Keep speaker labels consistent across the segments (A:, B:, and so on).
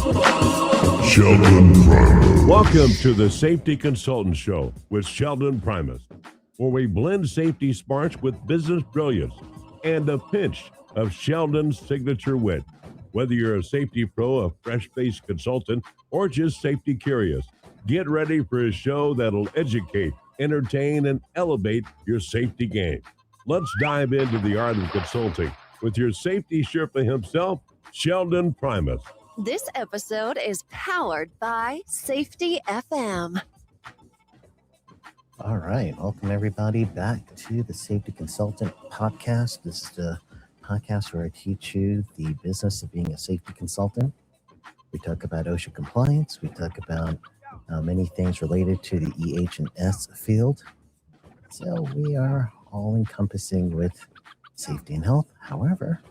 A: Sheldon Primus.
B: Welcome to the Safety Consultant Show with Sheldon Primus, where we blend safety smarts with business brilliance and a pinch of Sheldon's signature wit. Whether you're a safety pro, a fresh-faced consultant, or just safety curious, get ready for a show that'll educate, entertain, and elevate your safety game. Let's dive into the art of consulting with your safety Sherpa himself, Sheldon Primus.
C: This episode is powered by Safety FM.
D: All right. Welcome, everybody, back to the Safety Consultant Podcast. This is the podcast where I teach you the business of being a safety consultant. We talk about OSHA compliance. We talk about many things related to the EH&S field. So we are all encompassing with safety and health. However,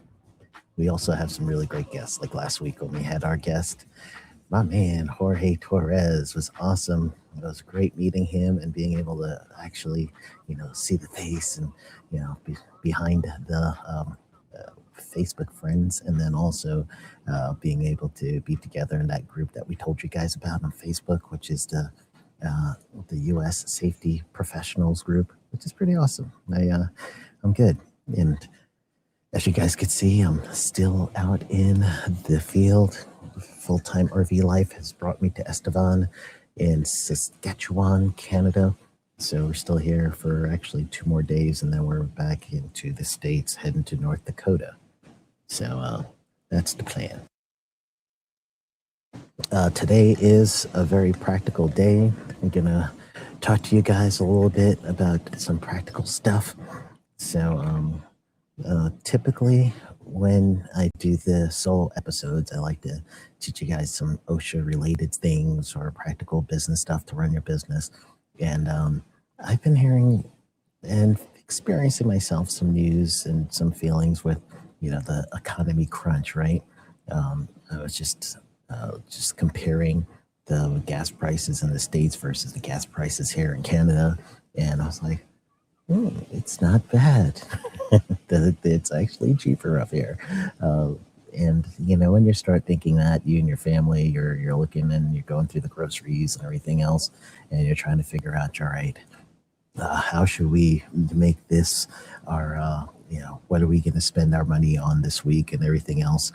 D: we also have some really great guests. Like last week when we had our guest, my man, Jorge Torres, was awesome. It was great meeting him and being able to actually, see the face and, be behind the Facebook friends, and then also being able to be together in that group that we told you guys about on Facebook, which is the U.S. Safety Professionals group, which is pretty awesome. I'm good. And as you guys could see, I'm still out in the field. Full-time RV life has brought me to Estevan in Saskatchewan, Canada. So we're still here for actually 2 more days, and then we're back into the States, heading to North Dakota. So that's the plan. Today is a very practical day. I'm going to talk to you guys a little bit about some practical stuff. So typically when I do the solo episodes, I like to teach you guys some OSHA related things or practical business stuff to run your business. And I've been hearing and experiencing myself some news and some feelings with, the economy crunch, right? I was just comparing the gas prices in the States versus the gas prices here in Canada. And I was like, it's not bad. It's actually cheaper up here. And, when you start thinking that, you and your family, you're looking and you're going through the groceries and everything else, and you're trying to figure out, all right, how should we make this our, what are we going to spend our money on this week and everything else?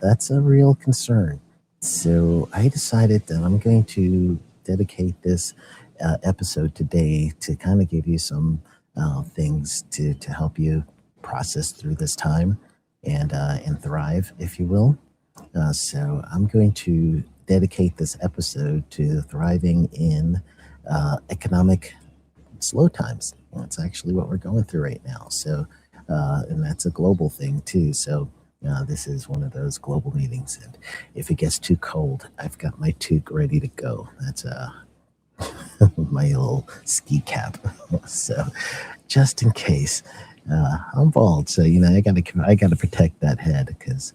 D: That's a real concern. So I decided that I'm going to dedicate this episode today to kind of give you some things to help you process through this time and thrive, if you will. So I'm going to dedicate this episode to thriving in economic slow times. That's actually what we're going through right now. So, and that's a global thing too. So this is one of those global meetings. And if it gets too cold, I've got my toque ready to go. That's my little ski cap. So just in case, I'm bald. So, I gotta protect that head because,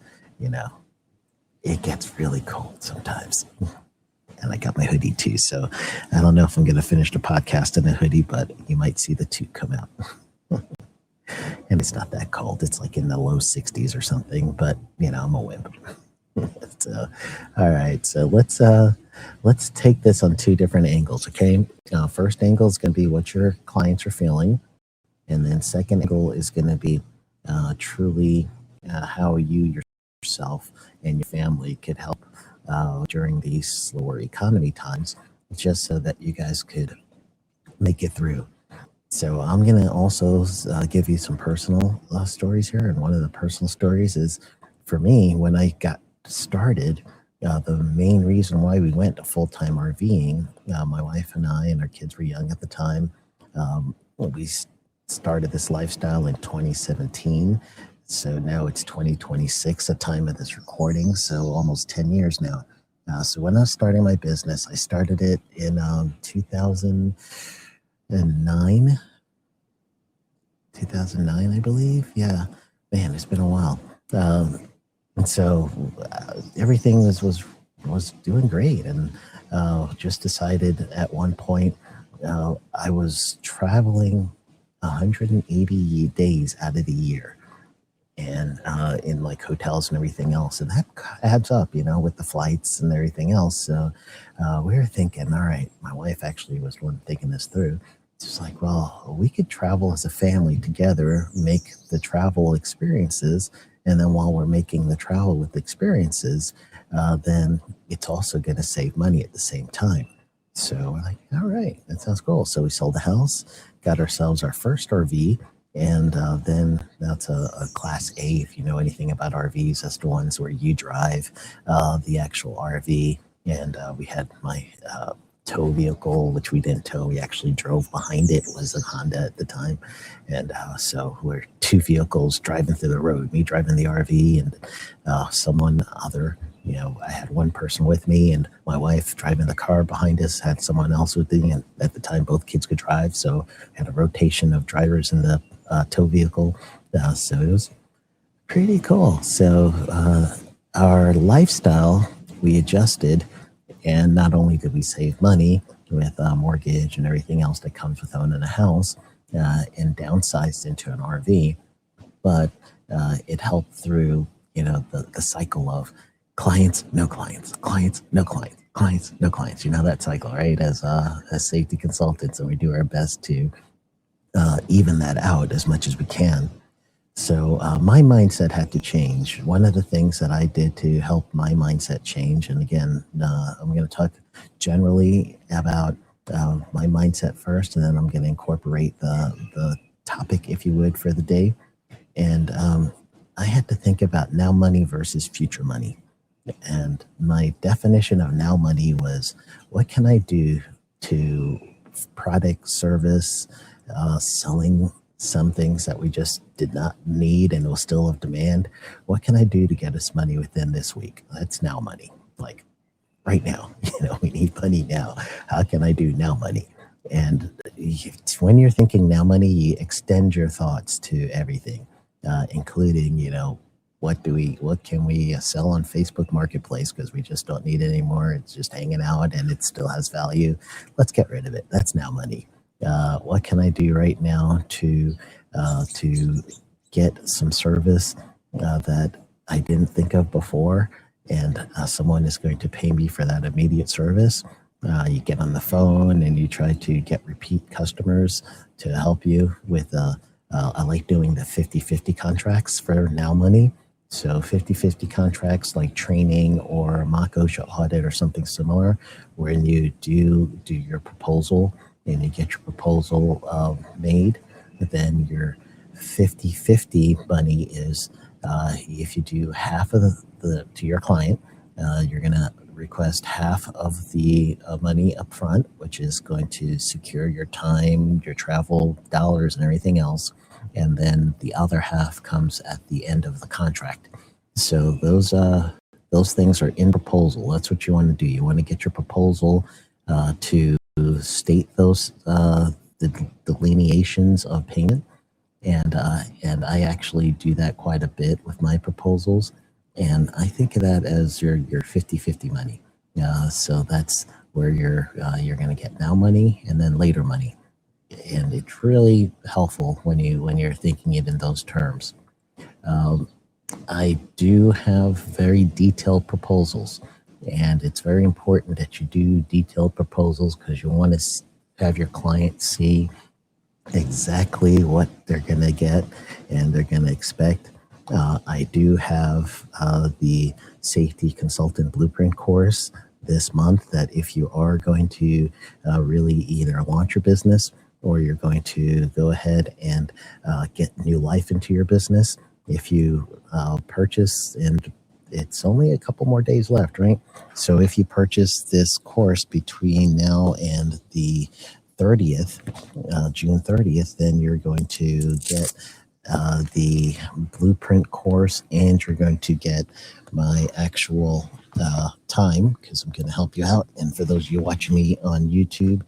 D: it gets really cold sometimes. And I got my hoodie too. So I don't know if I'm going to finish the podcast in a hoodie, but you might see the toque come out. And it's not that cold. It's like in the low 60s or something, but I'm a wimp. So, all right. So let's take this on 2 different angles. Okay. First angle is going to be what your clients are feeling. And then second angle is going to be truly how you yourself and your family could help during these slower economy times, just so that you guys could make it through. So I'm going to also give you some personal stories here. And one of the personal stories is, for me, when I got started, the main reason why we went to full-time RVing, my wife and I and our kids were young at the time. We started this lifestyle in 2017. So now it's 2026 at time of this recording. So almost 10 years now. So when I was starting my business, I started it in 2009, I believe. Yeah, man, it's been a while. And so everything was doing great. And just decided at one point, I was traveling 180 days out of the year. and in like hotels and everything else. And that adds up, with the flights and everything else. So we were thinking, all right, my wife actually was the one thinking this through. It's like, well, we could travel as a family together, make the travel experiences. And then while we're making the travel with experiences, then it's also going to save money at the same time. So we're like, all right, that sounds cool. So we sold the house, got ourselves our first RV, and then that's a Class A. If you know anything about RVs, that's the ones where you drive the actual RV. And we had my tow vehicle, which we didn't tow. We actually drove behind it. It was a Honda at the time. And so we're two vehicles driving through the road, me driving the RV and someone other. I had one person with me and my wife driving the car behind us, had someone else with me. And at the time, both kids could drive. So we had a rotation of drivers in the tow vehicle. So it was pretty cool. So our lifestyle, we adjusted. And not only did we save money with mortgage and everything else that comes with owning a house and downsized into an RV, but it helped through, the cycle of clients, no clients, clients, no clients, clients, no clients. That cycle, right? As safety consultants, and we do our best to even that out as much as we can. So my mindset had to change. One of the things that I did to help my mindset change, and again, I'm going to talk generally about my mindset first, and then I'm going to incorporate the topic, if you would, for the day. And I had to think about now money versus future money. And my definition of now money was, what can I do to product, service, selling some things that we just did not need and was still of demand? What can I do to get us money within this week? That's now money. Like right now, we need money now. How can I do now money? And when you're thinking now money, you extend your thoughts to everything, including, what can we sell on Facebook Marketplace because we just don't need it anymore. It's just hanging out and it still has value. Let's get rid of it. That's now money. What can I do right now to get some service that I didn't think of before, and someone is going to pay me for that immediate service? You get on the phone and you try to get repeat customers to help you with, I like doing the 50-50 contracts for now money. So 50-50 contracts like training or mock OSHA audit or something similar, when you do your proposal and you get your proposal made, then your 50-50 money is if you do half of the to your client, you're going to request half of the money up front, which is going to secure your time, your travel dollars, and everything else. And then the other half comes at the end of the contract. So those things are in proposal. That's what you want to do. You want to get your proposal to state those the delineations of payment. And I actually do that quite a bit with my proposals. And I think of that as your 50-50 money. So that's where you're going to get now money and then later money. And it's really helpful when you're thinking it in those terms. I do have very detailed proposals, and it's very important that you do detailed proposals because you want to have your client see exactly what they're going to get and they're going to expect. I do have the Safety Consultant Blueprint course this month that if you are going to really either launch your business or you're going to go ahead and get new life into your business, if you purchase, and it's only a couple more days left, right? So if you purchase this course between now and the 30th, June 30th, then you're going to get the blueprint course, and you're going to get my actual time, because I'm going to help you out. And for those of you watching me on YouTube,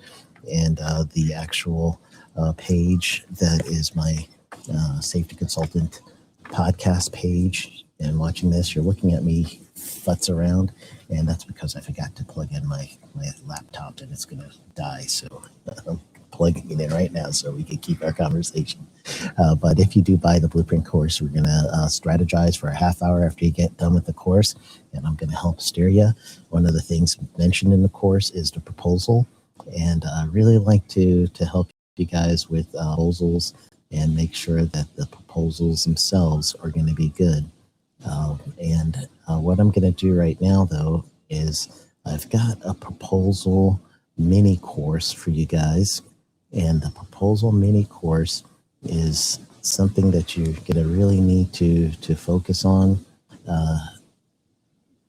D: and the actual page that is my safety consultant podcast page, and watching this, you're looking at me futz around, and that's because I forgot to plug in my laptop and it's going to die. So I'm plugging it in right now so we can keep our conversation. But if you do buy the Blueprint course, we're going to strategize for a half hour after you get done with the course, and I'm going to help steer you. One of the things mentioned in the course is the proposal, and I really like to help you guys with proposals and make sure that the proposals themselves are going to be good. And what I'm going to do right now, though, is I've got a proposal mini course for you guys. And the proposal mini course is something that you're going to really need to focus on.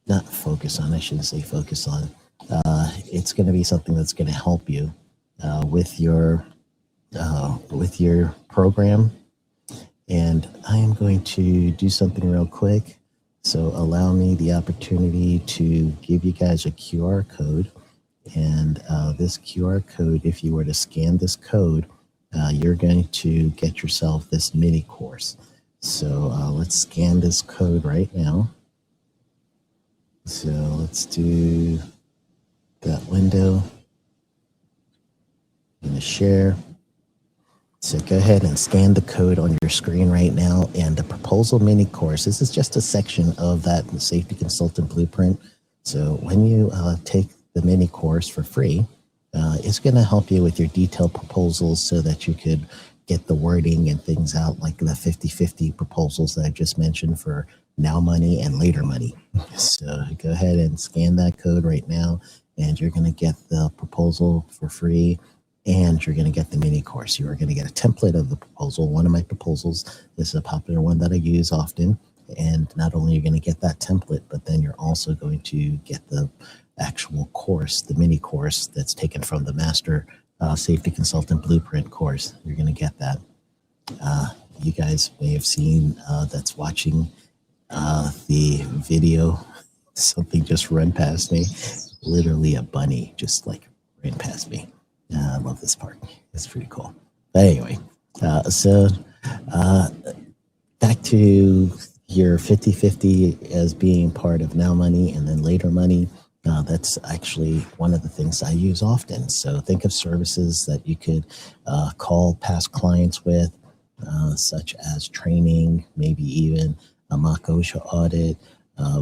D: Not focus on, I shouldn't say focus on. It's going to be something that's going to help you with your program. And I am going to do something real quick. So allow me the opportunity to give you guys a QR code. And this QR code, if you were to scan this code, you're going to get yourself this mini course. So let's scan this code right now. So let's do that window. I'm going to share. So go ahead and scan the code on your screen right now. And the proposal mini course, this is just a section of that Safety Consultant Blueprint. So when you take the mini course for free, it's going to help you with your detailed proposals so that you could get the wording and things out, like the 50-50 proposals that I just mentioned for now money and later money. So go ahead and scan that code right now, and you're going to get the proposal for free, and you're going to get the mini course. You are going to get a template of the proposal. One of my proposals, this is a popular one that I use often, and not only are you going to get that template, but then you're also going to get the actual course, the mini course that's taken from the Master Safety Consultant Blueprint course. You're going to get that. You guys may have seen that's watching the video. Something just ran past me. Literally a bunny just like ran past me. I love this part. It's pretty cool. But anyway, so back to your 50-50 as being part of now money and then later money. That's actually one of the things I use often. So think of services that you could call past clients with, such as training, maybe even a mock OSHA audit,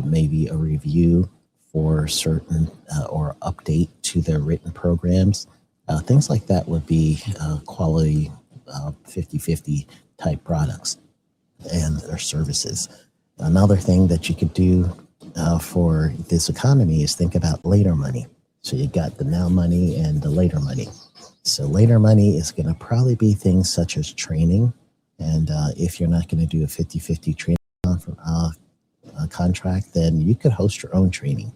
D: maybe a review for certain or update to their written programs. Things like that would be quality 50-50 type products and their services. Another thing that you could do for this economy is think about later money. So you got the now money and the later money. So later money is going to probably be things such as training. And if you're not going to do a 50-50 training contract, then you could host your own training.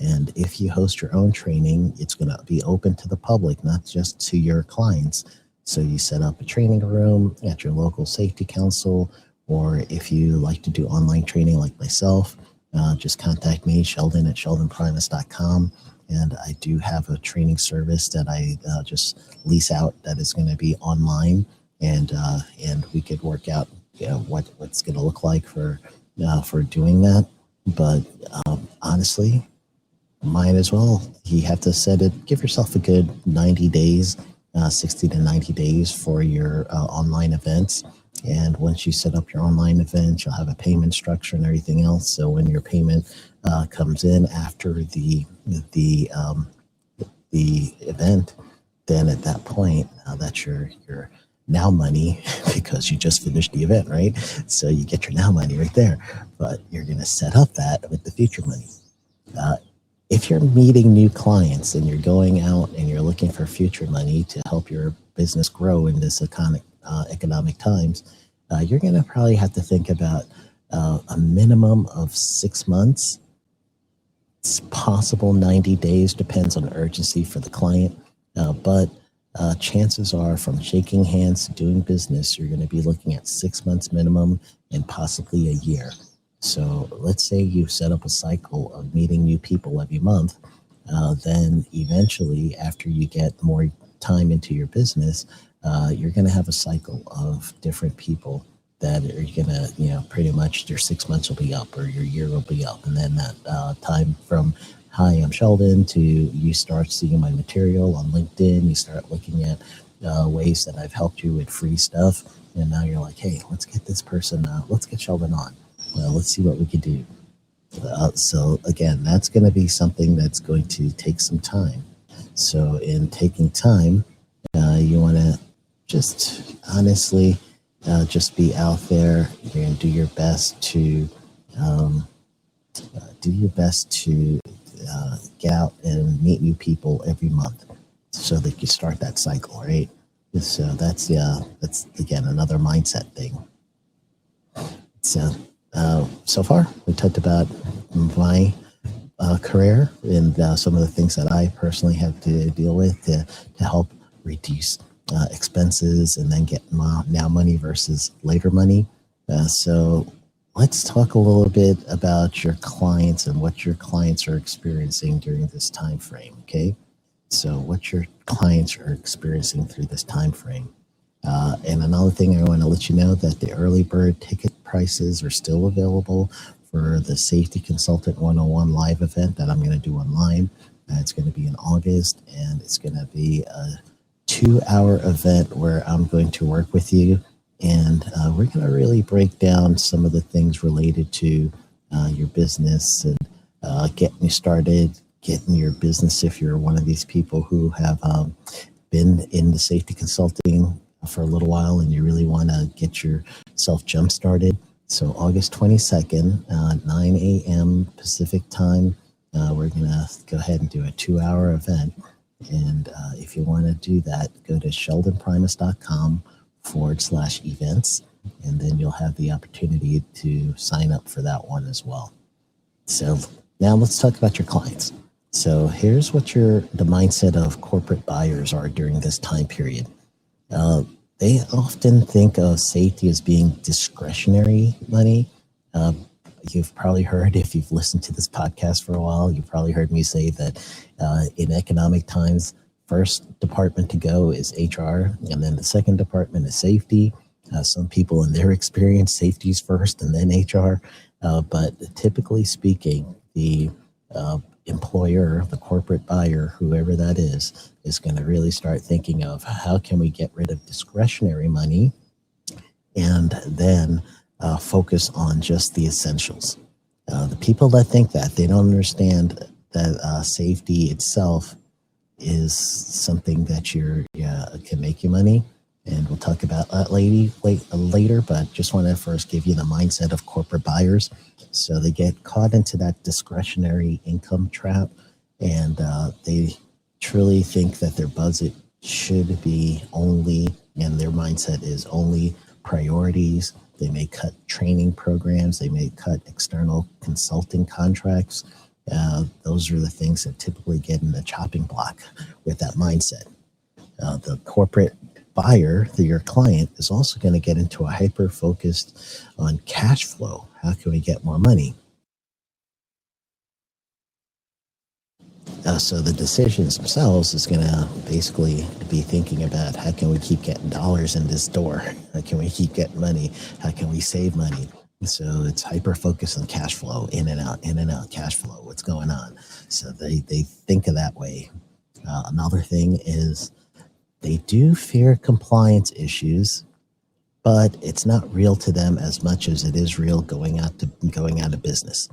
D: And if you host your own training, it's going to be open to the public, not just to your clients. So you set up a training room at your local safety council, or if you like to do online training like myself, just contact me, Sheldon at sheldonprimus.com. And I do have a training service that I just lease out that is going to be online. And we could work out what's going to look like for doing that. But honestly, might as well. You have to set it, give yourself a good 90 days, 60 to 90 days for your online events. And once you set up your online event, you'll have a payment structure and everything else. So when your payment comes in after the event, then at that point, that's your now money because you just finished the event, right? So you get your now money right there. But you're going to set up that with the future money. If you're meeting new clients and you're going out and you're looking for future money to help your business grow in this economic times, you're going to probably have to think about a minimum of 6 months. It's possible 90 days, depends on urgency for the client. But chances are from shaking hands to doing business, you're going to be looking at 6 months minimum and possibly a year. So let's say you set up a cycle of meeting new people every month. Then eventually, after you get more time into your business, you're going to have a cycle of different people that are going to, pretty much your 6 months will be up or your year will be up. And then that time from, hi, I'm Sheldon, to you start seeing my material on LinkedIn, you start looking at ways that I've helped you with free stuff. And now you're like, hey, let's get this person, let's get Sheldon on. Let's see what we can do. So again, that's going to be something that's going to take some time. So in taking time, you want to just honestly just be out there and do your best to get out and meet new people every month, so that you start that cycle, right? So that's again another mindset thing. So far we talked about my career and some of the things that I personally have to deal with to help reduce expenses and then get now money versus later money. So let's talk a little bit about your clients and what your clients are experiencing during this time frame. Okay, so what your clients are experiencing through this time frame. And another thing I want to let you know that the early bird ticket prices are still available for the Safety Consultant 101 live event that I'm going to do online. It's going to be in August, and it's going to be a 2-hour event where I'm going to work with you, and we're going to really break down some of the things related to your business and getting you started, getting your business if you're one of these people who have been in the safety consulting for a little while and you really want to get yourself jump started. So August 22nd, 9 a.m. Pacific time, we're going to go ahead and do a 2-hour event. And if you want to do that, go to sheldonprimus.com/events, and then you'll have the opportunity to sign up for that one as well. So now let's talk about your clients. So here's what the mindset of corporate buyers are during this time period. They often think of safety as being discretionary money. You've probably heard, if you've listened to this podcast for a while, you've probably heard me say that in economic times, first department to go is HR, and then the second department is safety. Some people in their experience, safety is first and then HR. But typically speaking, the employer, the corporate buyer, whoever that is going to really start thinking of how can we get rid of discretionary money and then focus on just the essentials. The people that think that, they don't understand that safety itself is something that can make you money. And we'll talk about that later, but just want to first give you the mindset of corporate buyers. So they get caught into that discretionary income trap, and they truly think that their budget should be only, and their mindset is only priorities. They may cut training programs. They may cut external consulting contracts. Those are the things that typically get in the chopping block with that mindset. The corporate buyer, your client, is also going to get into a hyper focused on cash flow. How can we get more money? So the decisions themselves is going to basically be thinking about how can we keep getting dollars in this door? How can we keep getting money? How can we save money? So it's hyper focused on cash flow, in and out, cash flow. What's going on? So they think of that way. Another thing is they do fear compliance issues, but it's not real to them as much as it is real going out of business.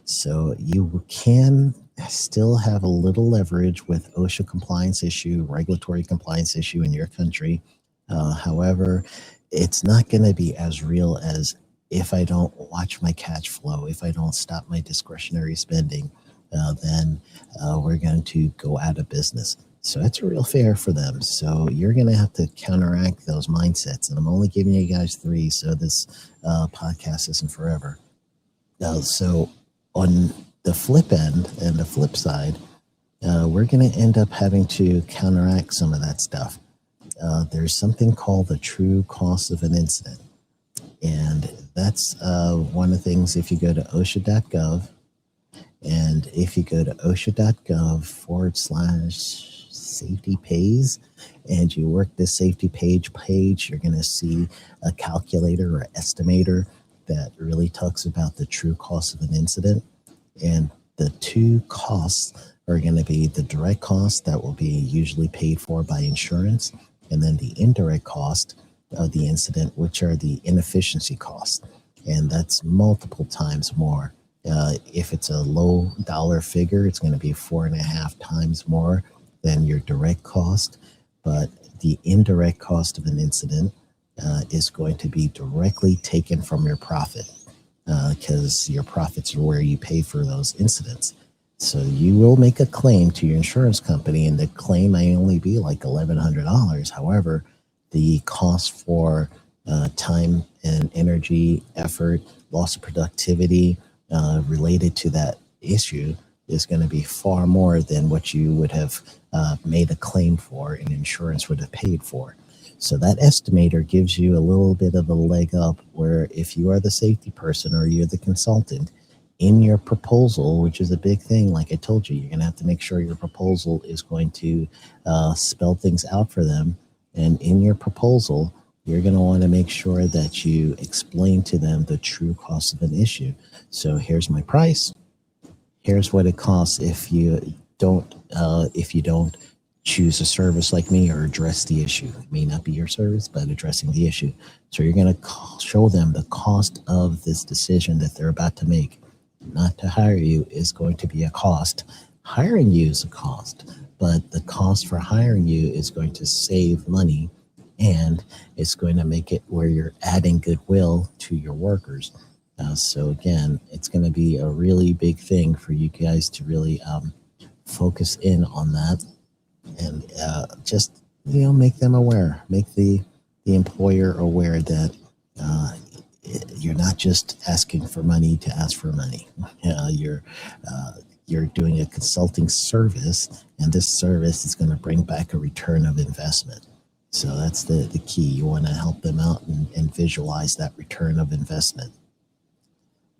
D: So you can still have a little leverage with OSHA compliance issue, regulatory compliance issue in your country. However, it's not going to be as real as if I don't watch my cash flow, if I don't stop my discretionary spending, then we're going to go out of business. So that's a real fear for them. So you're going to have to counteract those mindsets. And I'm only giving you guys 3, so this podcast isn't forever. So on the flip end and the flip side, we're going to end up having to counteract some of that stuff. There's something called the true cost of an incident. And that's one of the things. If you go to OSHA.gov, and if you go to OSHA.gov/safety pays, and you work this safety page, you're going to see a calculator or estimator that really talks about the true cost of an incident. And the 2 costs are going to be the direct cost that will be usually paid for by insurance, and then the indirect cost of the incident, which are the inefficiency costs. And that's multiple times more. If it's a low dollar figure, it's going to be 4.5 times more than your direct cost. But the indirect cost of an incident is going to be directly taken from your profit, because your profits are where you pay for those incidents. So you will make a claim to your insurance company, and the claim may only be like $1,100. However, the cost for time and energy, effort, loss of productivity related to that issue is going to be far more than what you would have made a claim for and insurance would have paid for. So that estimator gives you a little bit of a leg up, where if you are the safety person or you're the consultant, in your proposal, which is a big thing, like I told you, you're going to have to make sure your proposal is going to spell things out for them. And in your proposal, you're going to want to make sure that you explain to them the true cost of an issue. So here's my price. Here's what it costs if you don't choose a service like me or address the issue. It may not be your service, but addressing the issue. So you're going to show them the cost of this decision that they're about to make. Not to hire you is going to be a cost. Hiring you is a cost, but the cost for hiring you is going to save money, and it's going to make it where you're adding goodwill to your workers. So again, it's going to be a really big thing for you guys to really focus in on that, and just make them aware, make the employer aware that you're not just asking for money to ask for money. You're doing a consulting service, and this service is going to bring back a return of investment. So that's the key. You want to help them out and visualize that return of investment.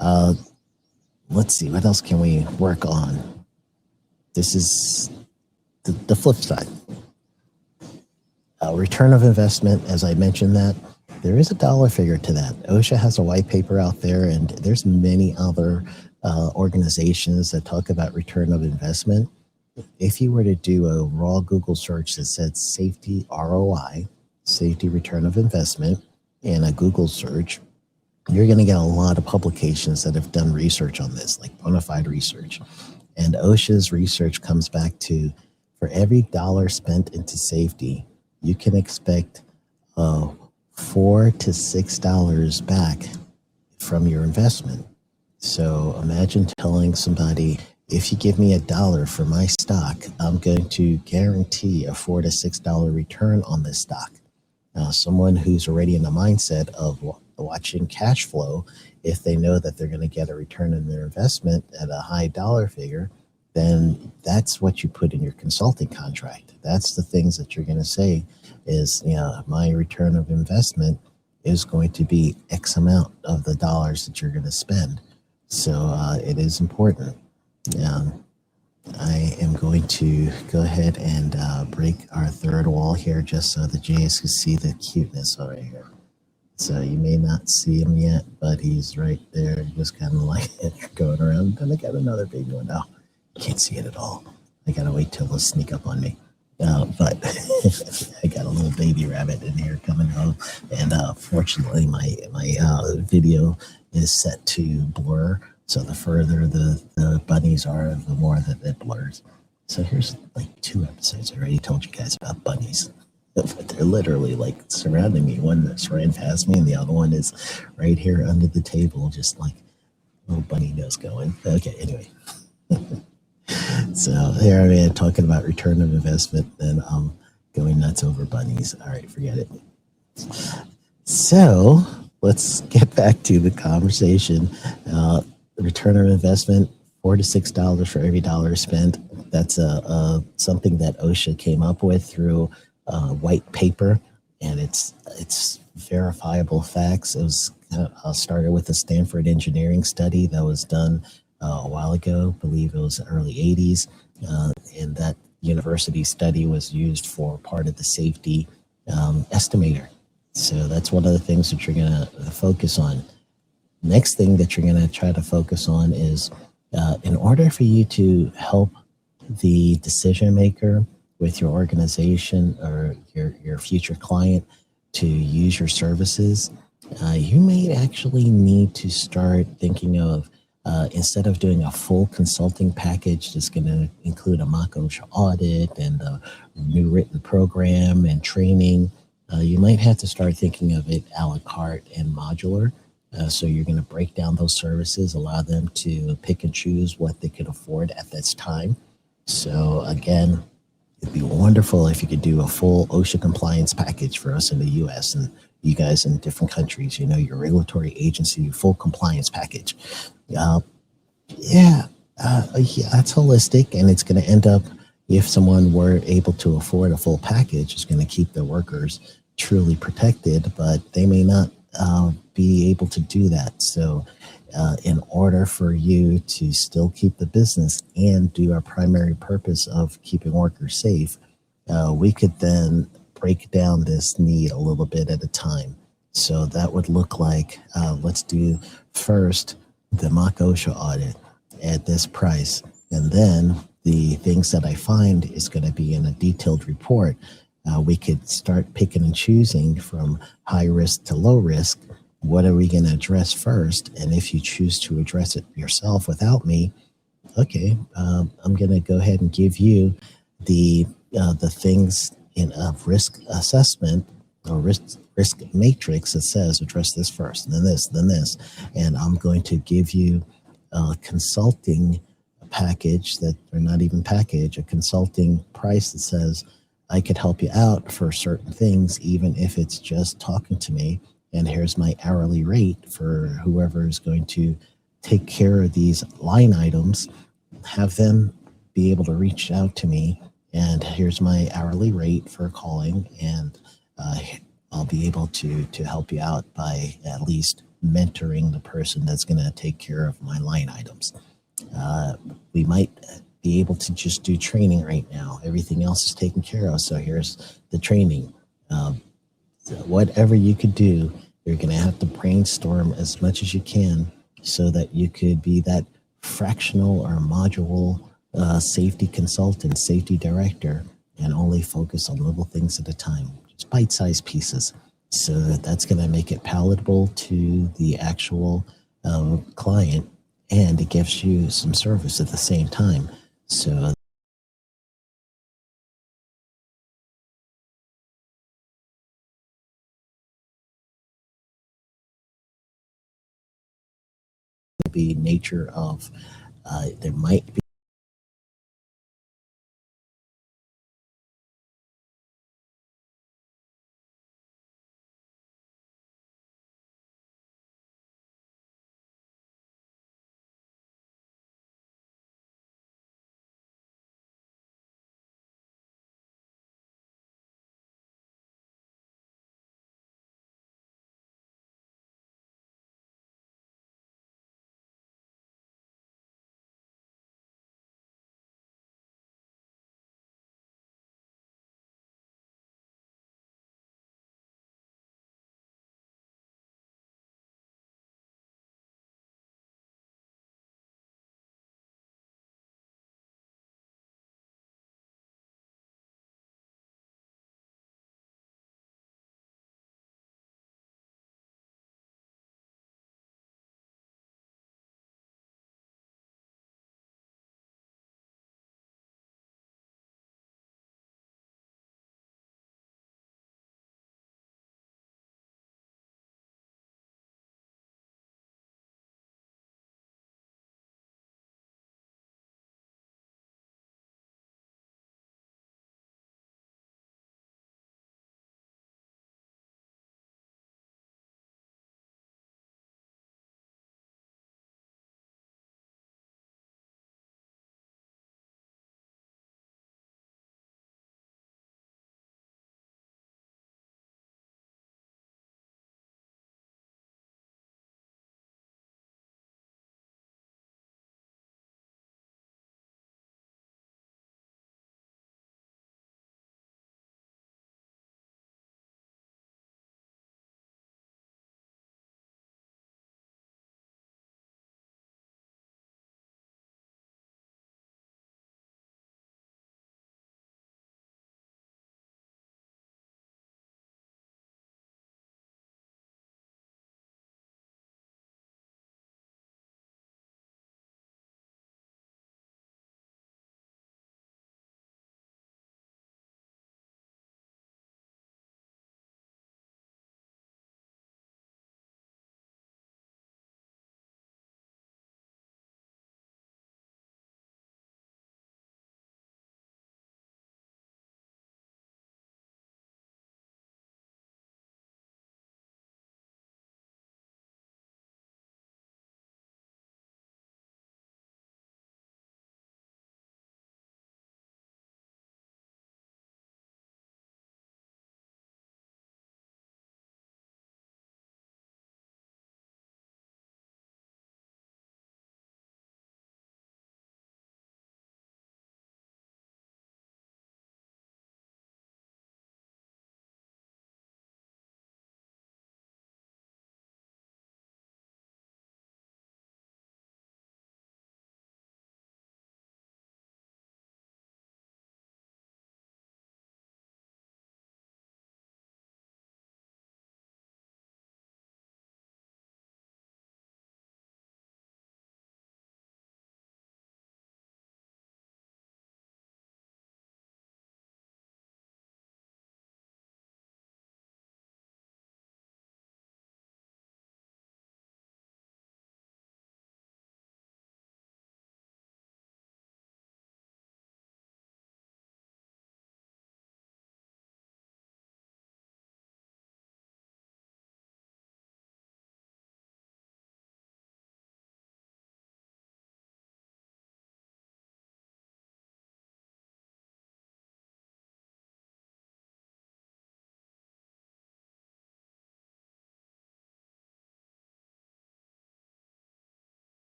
D: Let's see, what else can we work on? This is the flip side. Return of investment, as I mentioned that, there is a dollar figure to that. OSHA has a white paper out there, and there's many other organizations that talk about return of investment. If you were to do a raw Google search that said safety ROI, safety return of investment, in a Google search, you're going to get a lot of publications that have done research on this, like bona fide research. And OSHA's research comes back to, for every dollar spent into safety, you can expect $4 to $6 back from your investment. So imagine telling somebody, if you give me $1 for my stock, I'm going to guarantee a $4 to $6 return on this stock. Now, someone who's already in the mindset of watching cash flow, if they know that they're going to get a return on their investment at a high dollar figure, then that's what you put in your consulting contract. That's the things that you're going to say is, my return of investment is going to be X amount of the dollars that you're going to spend. So it is important. I am going to go ahead and break our third wall here just so that you guys can see the cuteness over here. So you may not see him yet, but he's right there, just kind of like going around. Then I got another baby one. Oh, can't see it at all. I gotta wait till they'll sneak up on me. But I got a little baby rabbit in here coming home, and fortunately my video is set to blur. So the further the bunnies are, the more that it blurs. So here's like 2 episodes. I already told you guys about bunnies. But they're literally like surrounding me. One that's ran past me, and the other one is right here under the table, just like little bunny nose going. Okay, anyway. So here I am talking about return of investment, and I'm going nuts over bunnies. All right, forget it. So let's get back to the conversation. Return of investment, $4 to $6 for every dollar spent. That's something that OSHA came up with through white paper, and it's verifiable facts. It was started with a Stanford engineering study that was done a while ago. I believe it was the early 80s, and that university study was used for part of the safety estimator. So that's one of the things that you're going to focus on. Next thing that you're going to try to focus on is in order for you to help the decision maker with your organization or your future client to use your services, you may actually need to start thinking of instead of doing a full consulting package that's going to include a mock OSHA audit and a new written program and training, you might have to start thinking of it a la carte and modular. So you're going to break down those services, allow them to pick and choose what they could afford at this time. So again, it'd be wonderful if you could do a full OSHA compliance package for us in the U.S. and you guys in different countries. Your regulatory agency full compliance package. Uh, yeah, yeah, that's holistic, and it's going to end up, if someone were able to afford a full package, it's going to keep their workers truly protected, but they may not be able to do that. So, in order for you to still keep the business and do our primary purpose of keeping workers safe, we could then break down this need a little bit at a time. So that would look like, let's do first the mock OSHA audit at this price. And then the things that I find is going to be in a detailed report. We could start picking and choosing from high risk to low risk. What are we going to address first? And if you choose to address it yourself without me, okay, I'm going to go ahead and give you the things in a risk assessment or risk matrix that says address this first, and then this, and I'm going to give you a consulting package that, or not even package, a consulting price that says I could help you out for certain things, even if it's just talking to me. And here's my hourly rate for whoever is going to take care of these line items, have them be able to reach out to me, and here's my hourly rate for calling, and I'll be able to help you out by at least mentoring the person that's going to take care of my line items. We might be able to just do training right now. Everything else is taken care of, so here's the training. So whatever you could do, you're going to have to brainstorm as much as you can so that you could be that fractional or module safety consultant, safety director, and only focus on little things at a time, just bite-sized pieces. So that's going to make it palatable to the actual client, and it gives you some service at the same time. So the nature of there might be